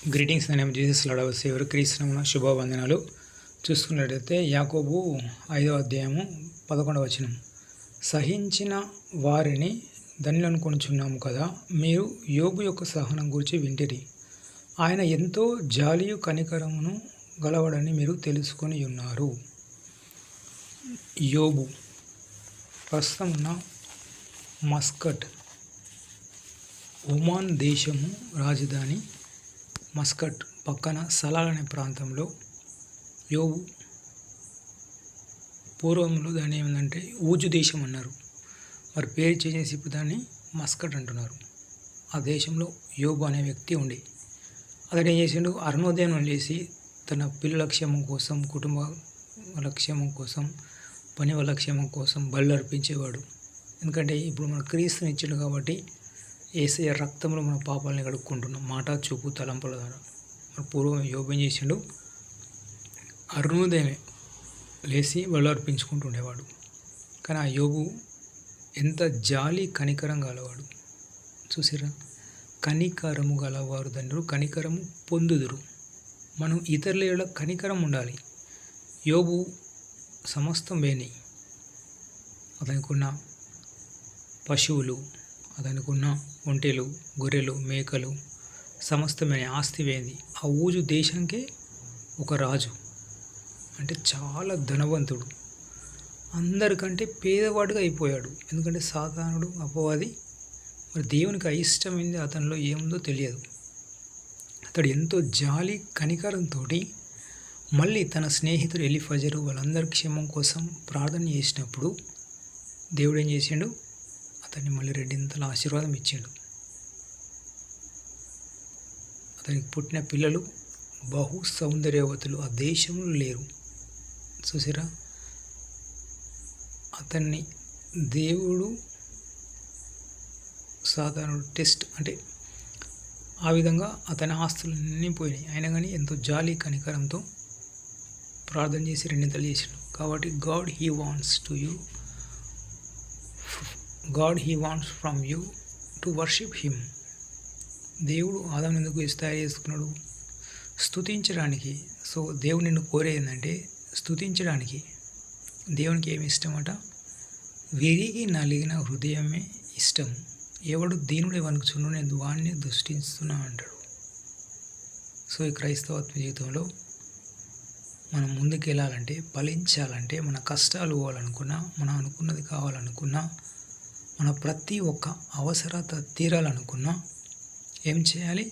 Greetings in the name of Jesus Lord our saviour క్రీస్తునామమున శుభవందనాలు. చూసుకున్నట్లయితే యాకోబు 5వ అధ్యాయము 11వ వచనం. సహించిన వారిని ధన్యులను కొనుచున్నాము కదా, మీరు యోబు యొక్క సహనం గురించి వింటిరి. ఆయన ఎంతో జాలియు కనికరమును గలవాడని మీరు తెలుసుకొని ఉన్నారు. యోబు ప్రస్తుతం ఉన్న మస్కట్, ఒమాన్ దేశము రాజధాని మస్కట్ పక్కన సలాల్ అనే ప్రాంతంలో యోబు పూర్వంలో దాన్ని ఏమందంటే ఊజు దేశం అన్నారు. మరి పేరు చేసి ఇప్పుడు దాన్ని మస్కట్ అంటున్నారు. ఆ దేశంలో యోబు అనే వ్యక్తి ఉండి అతడు ఏం చేసిండు, అరుణోదయం లేచి తన పిల్లల క్షేమం కోసం, కుటుంబ వాళ్ళ క్షేమం కోసం, పని వాళ్ళ క్షేమం కోసం బలు అర్పించేవాడు. ఎందుకంటే ఇప్పుడు మన క్రీస్తుని ఇచ్చాడు కాబట్టి యేసయ్య రక్తంలో మన పాపాలని కడుక్కుంటున్నాం, మాట చూపు తలంపుల ద్వారా. మన పూర్వం యోబు ఏం చేసిండు, అరుణోదయమే లేచి బలు అర్పించుకుంటుండేవాడు. కానీ ఆ యోబు ఎంత జాలి కనికరం గలవాడు. చూసిరా, కనికరము గలవారు ధన్యులు, కనికరము పొందుదురు. మనం ఇతరుల కనికరం ఉండాలి. యోబు సమస్తం వేని, అతనికున్న పశువులు, అతనికున్న ఒంటెలు, గొర్రెలు, మేకలు, సమస్తమైన ఆస్తి వేంది. ఆ ఊజు దేశానికే ఒక రాజు, అంటే చాలా ధనవంతుడు. అందరికంటే పేదవాడుగా అయిపోయాడు. ఎందుకంటే సాతానుడు, అపవాది, మరి దేవునికి అయిష్టమైంది అతనిలో ఏముందో తెలియదు. అతడు ఎంతో జాలి కనికరంతో మళ్ళీ తన స్నేహితుడు ఎలీఫజరు వాళ్ళందరి క్షేమం కోసం ప్రార్థన చేసినప్పుడు దేవుడు ఏం చేసిండు, అతన్ని మళ్ళీ రెండింతల ఆశీర్వాదం ఇచ్చిండు. అతనికి పుట్టిన పిల్లలు బహు సౌందర్యవతులు, ఆ దేశంలో లేరు. చూసారా, అతన్ని దేవుడు సాధారణ టెస్ట్ అంటే ఆ విధంగా అతని ఆస్తులన్నీ పోయినాయి. అయినా కానీ ఎంతో జాలి కనికరంతో ప్రార్థన చేసి రెండింతలు చేసిండు. కాబట్టి God he wants from you to worship him. దేవుడు ఆదాం ఎందుకు తయారు చేసుకున్నాడు, స్తుతించడానికి. సో దేవుడు నిన్ను కోరేది ఏంటంటే స్తుతించడానికి. దేవునికి ఏమి ఇష్టమట, విరిగి నలిగిన హృదయమే ఇష్టం. ఎవడు దీనుడే వణుకుచుండు, నేను వాడిని దృష్టిస్తున్నా అంటాడు. సో ఈ క్రైస్తవత్వ జీవితంలో మనం ముందుకు వెళ్ళాలంటే, ఫలించాలంటే, మన కష్టాలు పోవాలనుకున్నా, మనం అనుకున్నది కావాలనుకున్నా, మన ప్రతి ఒక్క అవసరత తీరాలనుకున్నా ఏం చేయాలి,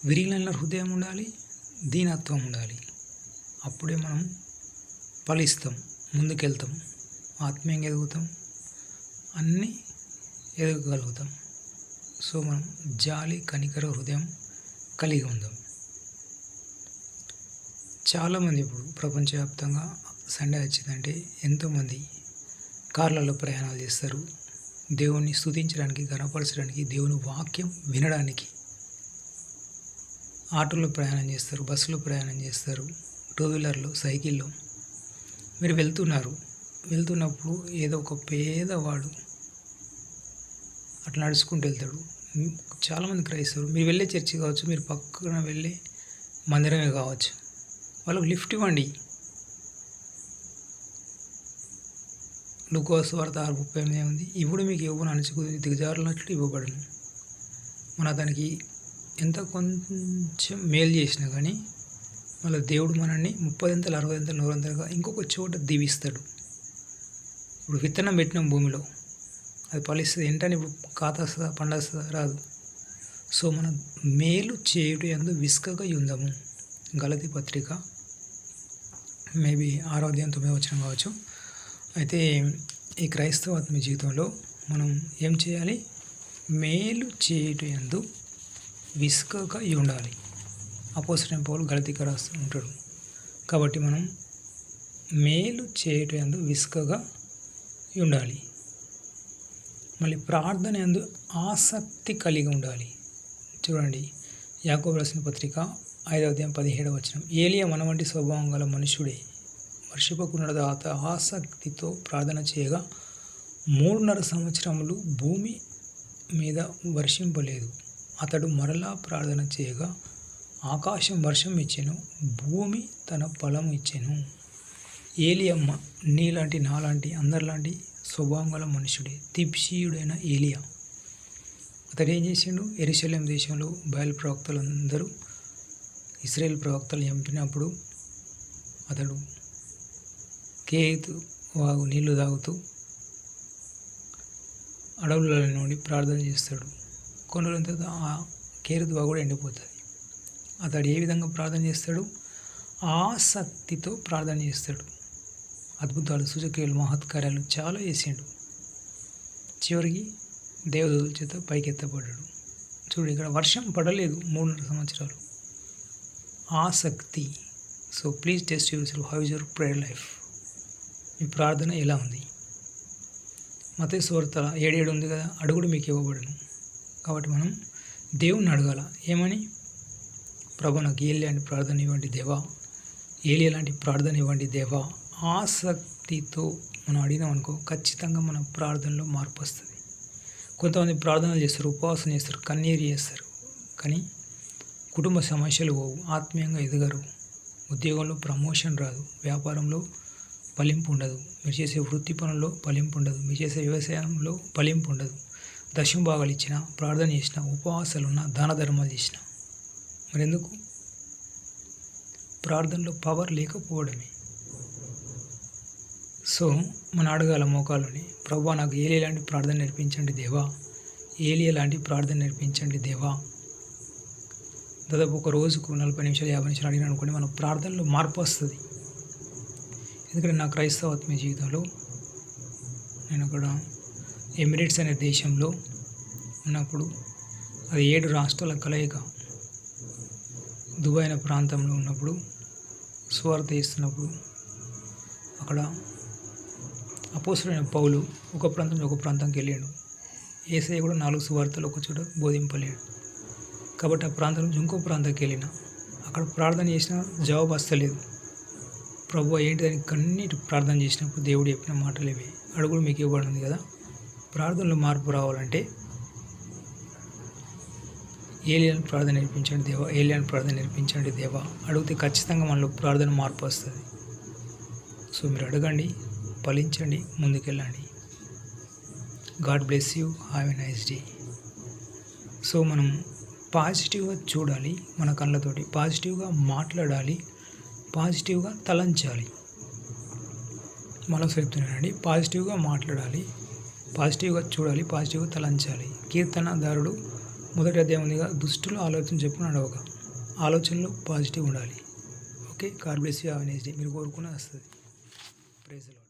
విరిగిన హృదయం ఉండాలి, దీనత్వం ఉండాలి. అప్పుడే మనం ఫలిస్తాం, ముందుకెళ్తాం, ఆత్మీయంగా ఎదుగుతాం, అన్నీ ఎదగగలుగుతాం. సో మనం జాలి కనికర హృదయం కలిగి ఉందాం. చాలామంది ఇప్పుడు ప్రపంచవ్యాప్తంగా సండే వచ్చిందంటే ఎంతోమంది కార్లలో ప్రయాణాలు చేస్తారు, దేవుణ్ణి స్తుతించడానికి, గణపరచడానికి, దేవుని వాక్యం వినడానికి. ఆటోలో ప్రయాణం చేస్తారు, బస్సులో ప్రయాణం చేస్తారు, టూ వీలర్లో, సైకిల్లో. మీరు వెళ్తున్నప్పుడు ఏదో ఒక పేదవాడు అట్లా నడుచుకుంటూ వెళ్తాడు. చాలామంది క్రైస్తవులు, మీరు వెళ్ళే చర్చి కావచ్చు, మీరు పక్కన వెళ్ళే మందిరమే కావచ్చు, వాళ్ళకు లిఫ్ట్ ఇవ్వండి. లూకాసు వార్త 6:38 ఉంది, ఇప్పుడు మీకు ఇవ్వను అణచుకు దిగజారులట్లు ఇవ్వబడను. మన దానికి ఎంత కొంచెం మేలు చేసినా కానీ మళ్ళీ దేవుడు మనల్ని 30 60 100 ఇంకొక చోట దీవిస్తాడు. ఇప్పుడు విత్తనం పెట్టినాం భూమిలో, అది ఫలిస్తుంది. ఏంటని ఇప్పుడు కాతస్తుందా, పండస్తుందా? రాదు. సో మనం మేలు చేయుట యందు విసుకగా ఉందాము. గలతీ పత్రిక మేబీ 6వ అధ్యాయం 9వ వచనం కావచ్చు. అయితే ఈ క్రైస్తవ ఆత్మీయ జీవితంలో మనం ఏం చేయాలి, మేలు చేయుట యందు విసుకగా ఉండాలి. అపోస్తలుడైన పౌలు గలతీకి రాస్తూ ఉంటాడు. కాబట్టి మనం మేలు చేయుట యందు విసుకగా ఉండాలి. మళ్ళీ ప్రార్థన యందు ఆసక్తి కలిగి ఉండాలి. చూడండి, యాకోబు రాసిన పత్రిక 5వ అధ్యాయం 17వ వచనం. ఏలియా మన వంటి స్వభావం గల మనుషుడే, వర్షిపకున్న దాత ఆసక్తితో ప్రార్థన చేయగా 3.5 సంవత్సరములు భూమి మీద వర్షింపలేదు. అతడు మరలా ప్రార్థన చేయగా ఆకాశం వర్షం ఇచ్చెను, భూమి తన ఫలము ఇచ్చెను. ఏలియమ్మ నీలాంటి నాలాంటి అందరిలాంటి స్వభావం గల మనుషుడే, తిప్షీయుడైన ఏలియా. అతడు ఏం చేసిండు? యెరూషలేం దేశంలో బయలు ప్రవక్తలందరూ ఇశ్రాయేల్ ప్రవక్తలు చంపినప్పుడు అతడు కేతు వాగు నీళ్లు తాగుతూ అడవుల నుండి ప్రార్థన చేస్తాడు. కొన్ని రోజుల తర్వాత ఆ కేతు వాగు కూడా ఎండిపోతుంది. అతడు ఏ విధంగా ప్రార్థన చేస్తాడు? ఆసక్తితో ప్రార్థన చేస్తాడు. అద్భుతాలు, సూచక్రియలు, మహత్కార్యాలు చాలా చేసిండు. చివరికి దేవదూతల చేత పైకెత్తబడ్డాడు. చూడు, ఇక్కడ వర్షం పడలేదు 3.5 సంవత్సరాలు. ఆసక్తి. So please test yourself. How is your prayer life? మీ ప్రార్థన ఎలా ఉంది? మత్తయి సువార్త 7:7 ఉంది కదా, అడుగుడు మీకు ఇవ్వబడును. కాబట్టి మనం దేవుణ్ణి అడగాల. ఏమని? ప్రభు నాకు ఏలియా లాంటి ప్రార్థన ఇవ్వండి దేవా, ఏలియా లాంటి ప్రార్థన ఇవ్వండి దేవా. ఆసక్తితో మనం అడిగినాం అనుకో, ఖచ్చితంగా మన ప్రార్థనలో మార్పు వస్తుంది. కొంతమంది ప్రార్థనలు చేస్తారు, ఉపవాసం చేస్తారు, కన్నీరు చేస్తారు, కానీ కుటుంబ సమస్యలు పోవు, ఆత్మీయంగా ఎదగరు, ఉద్యోగంలో ప్రమోషన్ రాదు, వ్యాపారంలో ఫలింపు ఉండదు, మీరు చేసే వృత్తి పనుల్లో ఫలింపు ఉండదు, మీరు చేసే వ్యవసాయంలో ఫలింపు ఉండదు. దశమ భాగాలు ఇచ్చిన, ప్రార్థన చేసిన, ఉపవాసాలు ఉన్న, దాన ధర్మాలు చేసిన, మరి ఎందుకు? ప్రార్థనలో పవర్ లేకపోవడమే. సో మనం అడగాల మోకాలని, ప్రభువా నాకు ఏలియా లాంటి ప్రార్థన నేర్పించండి దేవా, ఏలియా లాంటి ప్రార్థన నేర్పించండి దేవా. దాదాపు ఒక రోజుకు 40 నిమిషాలు 50 నిమిషాలు అడిగిన అనుకోండి, మన ప్రార్థనలో మార్పు వస్తుంది. ఎందుకంటే నా క్రైస్తవ ఆత్మీయ జీవితంలో నేను అక్కడ ఎమిరేట్స్ అనే దేశంలో ఉన్నప్పుడు, అది 7 రాష్ట్రాల కలయిక, దుబాయ్ అనే ప్రాంతంలో ఉన్నప్పుడు సువార్త చేస్తున్నప్పుడు అక్కడ అపోస్తలుడైన పౌలు ఒక ప్రాంతం నుంచి ఒక ప్రాంతానికి వెళ్ళాడు. యేసయ్య కూడా 4 సువార్తలు ఒక చోట బోధింపలేడు. కాబట్టి ఆ ప్రాంతం నుంచి ఇంకో ప్రాంతానికి వెళ్ళిన, అక్కడ ప్రార్థన చేసినా జవాబు వస్తలేదు. ప్రభువా ఏంటి దానికి కన్నీటి ప్రార్థన చేసినప్పుడు దేవుడు చెప్పిన మాటలు ఇవి. అడుగుడు మీకు ఇవ్వబడింది కదా. ప్రార్థనలో మార్పు రావాలంటే ఏలియాను ప్రార్థన నేర్పించండి దేవా, ఏలియాను ప్రార్థన నేర్పించండి దేవా అడిగితే ఖచ్చితంగా మనలో ప్రార్థన మార్పు వస్తుంది. సో మీరు అడగండి, ఫలించండి, ముందుకెళ్ళండి. God bless you. Have a nice day. So మనం పాజిటివ్గా చూడాలి, మన కళ్ళతోటి పాజిటివ్గా మాట్లాడాలి, పాజిటివ్గా తలంచాలి. మళ్ళీ చెప్తున్నానండి, పాజిటివ్గా మాట్లాడాలి, పాజిటివ్గా చూడాలి, పాజిటివ్గా తలంచాలి. కీర్తనదారుడు 1వ అధ్యాయం ఉందిగా, దుష్టులు ఆలోచన చెప్పున నడవక, ఆలోచనలో పాజిటివ్ ఉండాలి. Okay, god bless you. Have a nice day. మీరు కోరుకున్నది వస్తుంది. Praise the lord.